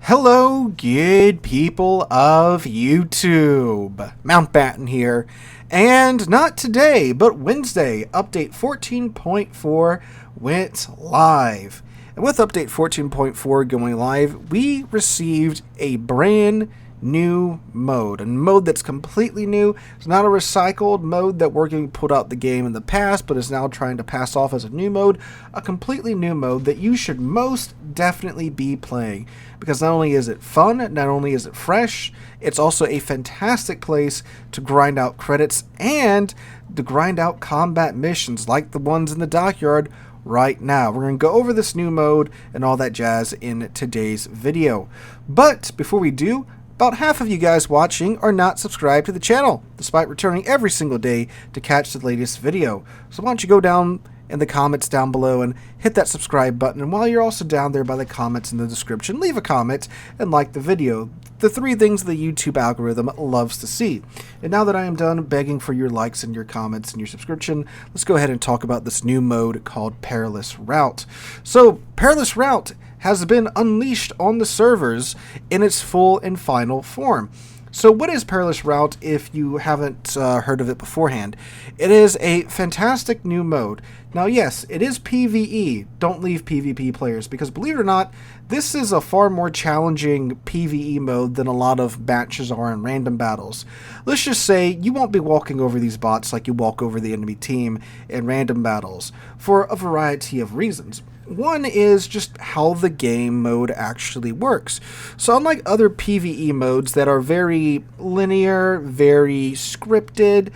Hello, good people of YouTube. Mountbatten here, and not today, but Wednesday, update 14.4 went live. And with update 14.4 going live, we received a brand new mode, a mode that's completely new. It's not a recycled mode that Wargaming put out the game in the past, but is now trying to pass off as a new mode, a completely new mode that you should most definitely be playing, because not only is it fun, not only is it fresh, it's also a fantastic place to grind out credits and to grind out combat missions like the ones in the dockyard right now. We're going to go over this new mode and all that jazz in today's video. But before we do, about half of you guys watching are not subscribed to the channel, despite returning every single day to catch the latest video. So why don't you go down in the comments down below and hit that subscribe button, and while you're also down there by the comments in the description, leave a comment and like the video. The three things the YouTube algorithm loves to see. And now that I am done begging for your likes and your comments and your subscription, let's go ahead and talk about this new mode called Perilous Route. So Perilous Route has been unleashed on the servers in its full and final form. So what is Perilous Route if you haven't heard of it beforehand? It is a fantastic new mode. Now yes, it is PvE. Don't leave PvP players, because believe it or not, this is a far more challenging PvE mode than a lot of matches are in random battles. Let's just say you won't be walking over these bots like you walk over the enemy team in random battles, for a variety of reasons. One is just how the game mode actually works. So unlike other PvE modes that are very linear, very scripted,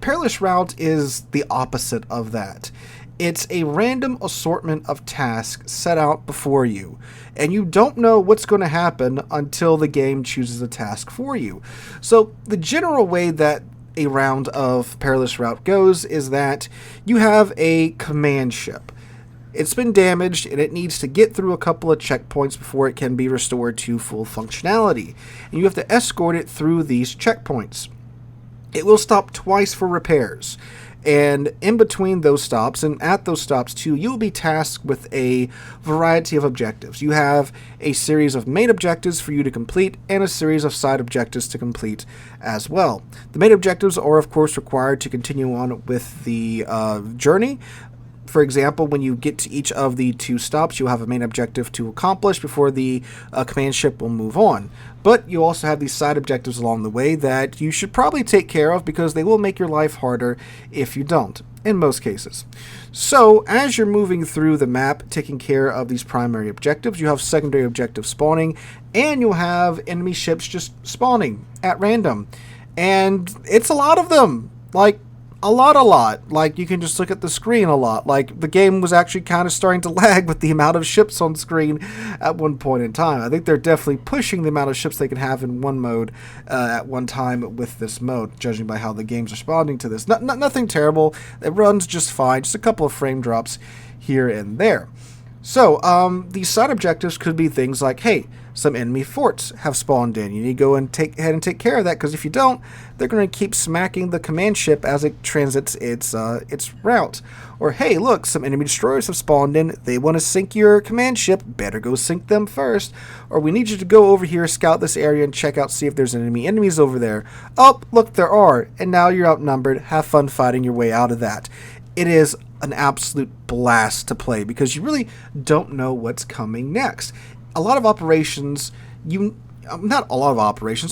Perilous Route is the opposite of that. It's a random assortment of tasks set out before you, and you don't know what's going to happen until the game chooses a task for you. So the general way that a round of Perilous Route goes is that you have a command ship. It's been damaged and it needs to get through a couple of checkpoints before it can be restored to full functionality. And you have to escort it through these checkpoints. It will stop twice for repairs. And in between those stops, and at those stops too, you'll be tasked with a variety of objectives. You have a series of main objectives for you to complete and a series of side objectives to complete as well. The main objectives are of course required to continue on with the journey. For example, when you get to each of the two stops, you'll have a main objective to accomplish before the command ship will move on. But you also have these side objectives along the way that you should probably take care of, because they will make your life harder if you don't, in most cases. So as you're moving through the map, taking care of these primary objectives, you have secondary objectives spawning, and you'll have enemy ships just spawning at random. And it's a lot of them, like a lot. Like, you can just look at the screen a lot. Like, the game was actually kind of starting to lag with the amount of ships on screen at one point in time. I think they're definitely pushing the amount of ships they can have in one mode at one time with this mode, judging by how the game's responding to this. Nothing terrible. It runs just fine. Just a couple of frame drops here and there. So, these side objectives could be things like, hey, some enemy forts have spawned in. You need to go and take take care of that, because if you don't, they're going to keep smacking the command ship as it transits its route. Or, hey, look, some enemy destroyers have spawned in. They want to sink your command ship. Better go sink them first. Or, we need you to go over here, scout this area, and check out, see if there's enemies over there. Oh, look, there are. And now you're outnumbered. Have fun fighting your way out of that. It is an absolute blast to play, because you really don't know what's coming next. A lot of operations,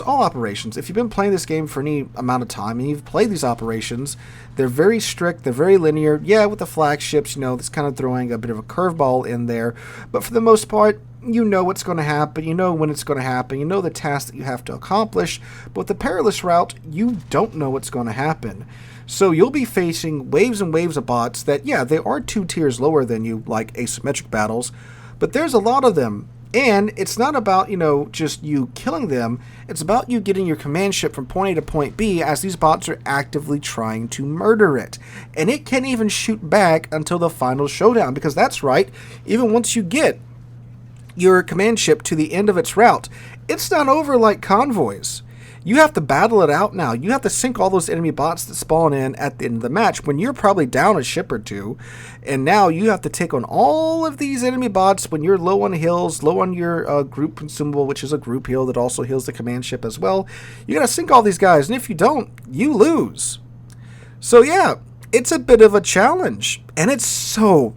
all operations, if you've been playing this game for any amount of time and you've played these operations, they're very strict, they're very linear. Yeah, with the flagships, it's kind of throwing a bit of a curveball in there, but for the most part, you know what's going to happen, you know when it's going to happen, you know the tasks that you have to accomplish. But with the Perilous Route, you don't know what's going to happen. So you'll be facing waves and waves of bots that, yeah, they are 2 tiers lower than you, like asymmetric battles, but there's a lot of them. And it's not about, just you killing them. It's about you getting your command ship from point A to point B, as these bots are actively trying to murder it. And it can't even shoot back until the final showdown, because that's right, even once you get your command ship to the end of its route, it's not over like convoys. You have to battle it out now. You have to sink all those enemy bots that spawn in at the end of the match when you're probably down a ship or two. And now you have to take on all of these enemy bots when you're low on heals, low on your group consumable, which is a group heal that also heals the command ship as well. You got to sink all these guys, and if you don't, you lose. So yeah, it's a bit of a challenge, and it's so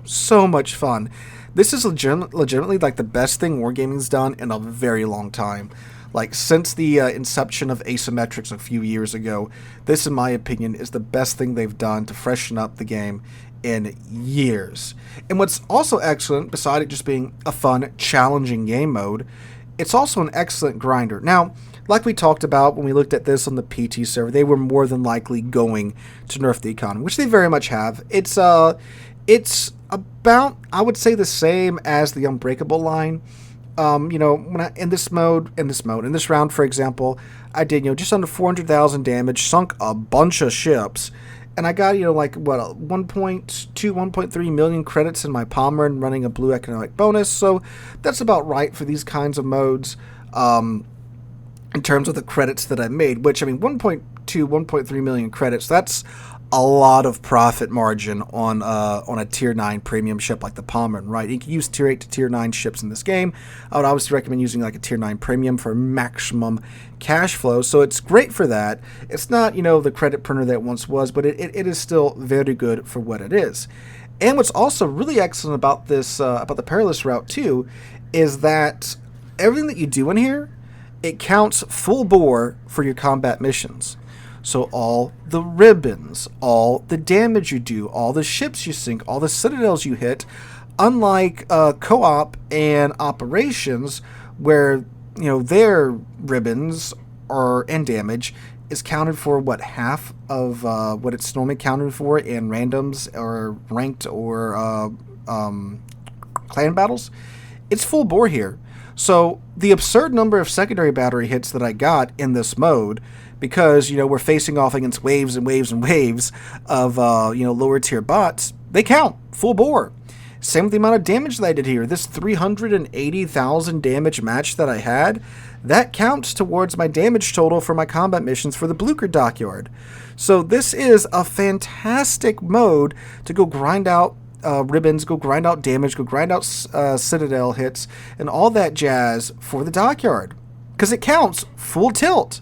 much fun. This is legitimately like the best thing Wargaming's done in a very long time. Like, since the inception of asymmetrics a few years ago, this, in my opinion, is the best thing they've done to freshen up the game in years. And what's also excellent, beside it just being a fun, challenging game mode, it's also an excellent grinder. Now, like we talked about when we looked at this on the PT server, they were more than likely going to nerf the economy, which they very much have. It's about, I would say, the same as the Unbreakable line. When in this round, for example, I did, just under 400,000 damage, sunk a bunch of ships, and I got, 1.3 million credits in my Palmer and running a blue economic bonus, so that's about right for these kinds of modes, in terms of the credits that I made, which, 1.3 million credits, that's a lot of profit margin on a tier 9 premium ship like the Palmer, right? You can use tier 8 to tier 9 ships in this game. I would obviously recommend using like a tier 9 premium for maximum cash flow, so it's great for that. It's not, the credit printer that it once was, but it is still very good for what it is. And what's also really excellent about this, about the Perilous Route too, is that everything that you do in here, it counts full bore for your combat missions. So all the ribbons, all the damage you do, all the ships you sink, all the citadels you hit, unlike co-op and operations where, their ribbons and damage is counted for, half of what it's normally counted for in randoms or ranked or clan battles. It's full bore here. So the absurd number of secondary battery hits that I got in this mode, because, we're facing off against waves and waves and waves of, lower tier bots, they count full bore. Same with the amount of damage that I did here. This 380,000 damage match that I had, that counts towards my damage total for my combat missions for the Blucher dockyard. So this is a fantastic mode to go grind out ribbons, go grind out damage, go grind out citadel hits, and all that jazz for the dockyard. Because it counts full tilt.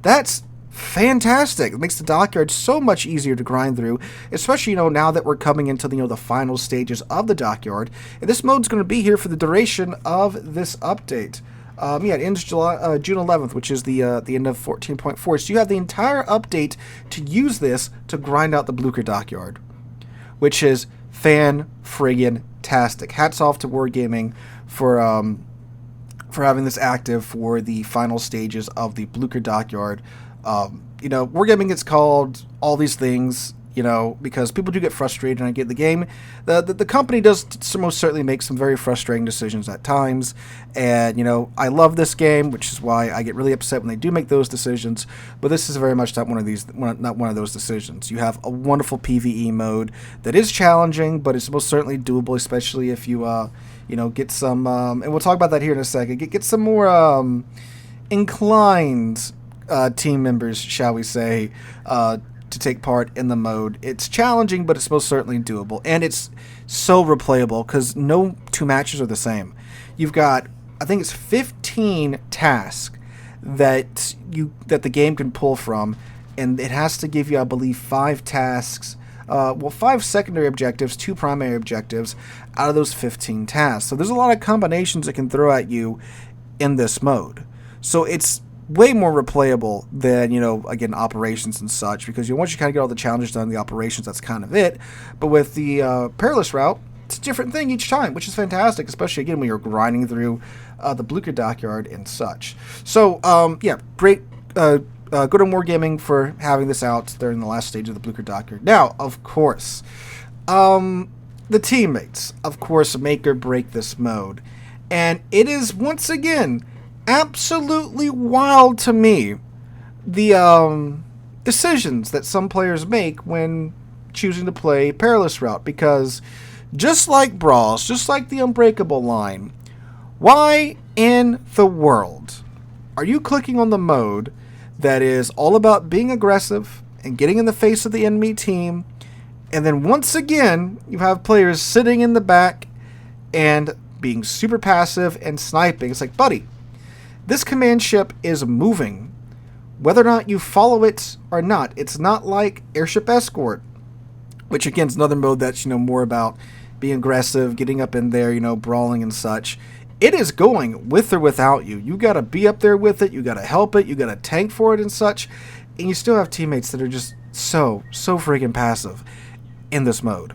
That's fantastic. It makes the dockyard so much easier to grind through, especially, now that we're coming into the final stages of the dockyard. And this mode's going to be here for the duration of this update. It ends June 11th, which is the end of 14.4. So you have the entire update to use this to grind out the Blucher dockyard, which is fan-friggin-tastic. Hats off to Wargaming for having this active for the final stages of the Blucher dockyard. Wargaming gets called all these things, because people do get frustrated, and I get the game. The company does most certainly make some very frustrating decisions at times, and, I love this game, which is why I get really upset when they do make those decisions, but this is very much not one of those decisions. You have a wonderful PvE mode that is challenging, but it's most certainly doable, especially if you, get some, and we'll talk about that here in a second, get some more inclined team members, shall we say, to take part in the mode. It's challenging, but it's most certainly doable, and it's so replayable because no two matches are the same. You've got, I think it's 15 tasks that the game can pull from, and it has to give you, I believe, 5 tasks. 5 secondary objectives, 2 primary objectives out of those 15 tasks. So there's a lot of combinations it can throw at you in this mode. So it's way more replayable than, again, operations and such, because once you kind of get all the challenges done in the operations, that's kind of it. But with the Perilous Route, it's a different thing each time, which is fantastic, especially, again, when you're grinding through the Blucher dockyard and such. So, great. Good on Wargaming for having this out during the last stage of the Blucher dockyard. Now, of course, the teammates, of course, make or break this mode. And it is, once again, absolutely wild to me, the decisions that some players make when choosing to play Perilous Route, because just like Brawls, just like the Unbreakable line, why in the world are you clicking on the mode that is all about being aggressive and getting in the face of the enemy team. And then once again, you have players sitting in the back and being super passive and sniping. It's like, buddy, this command ship is moving. Whether or not you follow it or not, it's not like airship escort, which again is another mode that's, more about being aggressive, getting up in there, brawling and such. It is going with or without you. You got to be up there with it. You got to help it. You got to tank for it and such. And you still have teammates that are just so freaking passive in this mode,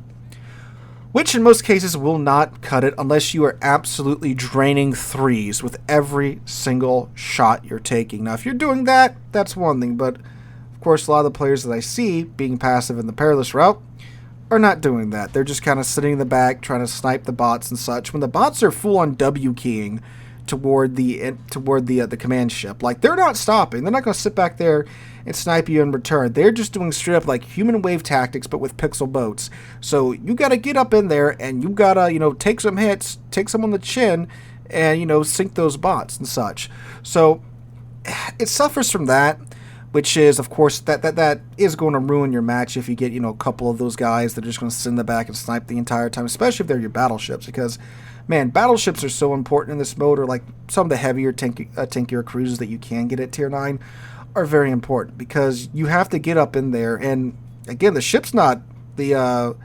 which in most cases will not cut it unless you are absolutely draining threes with every single shot you're taking. Now, if you're doing that, that's one thing, but of course, a lot of the players that I see being passive in the Perilous Route are not doing that. They're just kind of sitting in the back trying to snipe the bots and such. When the bots are full on W keying toward the command ship, like, they're not stopping. They're not going to sit back there and snipe you in return. They're just doing straight up like human wave tactics, but with pixel boats. So you got to get up in there and you got to take some hits, take some on the chin, and sink those bots and such. So it suffers from that, which is, of course, that is going to ruin your match if you get a couple of those guys that are just going to sit in the back and snipe the entire time, especially if they're your battleships, because man, battleships are so important in this mode, or like some of the heavier tankier cruisers that you can get at tier 9 are very important, because you have to get up in there. And again, the ship's not the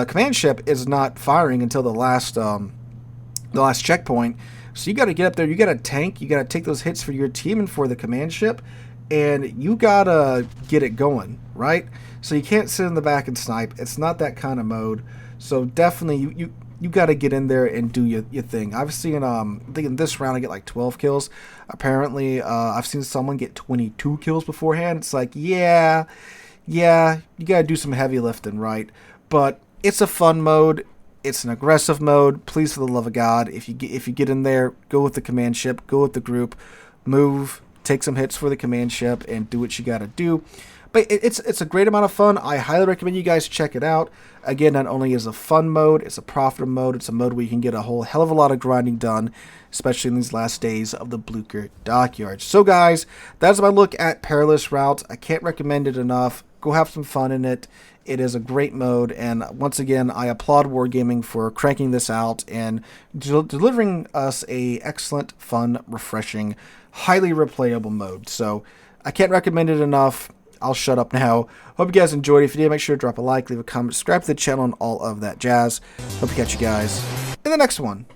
command ship is not firing until the last checkpoint. So you got to get up there, you got to tank, you got to take those hits for your team and for the command ship, and you got to get it going, right? So you can't sit in the back and snipe. It's not that kind of mode. So definitely you got to get in there and do your thing. I've seen, I think in this round I get like 12 kills. Apparently, I've seen someone get 22 kills beforehand. It's like, yeah, you got to do some heavy lifting, right? But it's a fun mode. It's an aggressive mode. Please, for the love of God, if you get in there, go with the command ship, go with the group, move, take some hits for the command ship, and do what you got to do. But it's a great amount of fun. I highly recommend you guys check it out. Again, not only is a fun mode, it's a profitable mode. It's a mode where you can get a whole hell of a lot of grinding done, especially in these last days of the Blucher dockyard. So guys, that's my look at Perilous Route. I can't recommend it enough. Go have some fun in it. It is a great mode, and once again, I applaud Wargaming for cranking this out and delivering us a excellent, fun, refreshing, highly replayable mode. So I can't recommend it enough. I'll shut up now. Hope you guys enjoyed. If you did, make sure to drop a like, leave a comment, subscribe to the channel, and all of that jazz. Hope to catch you guys in the next one.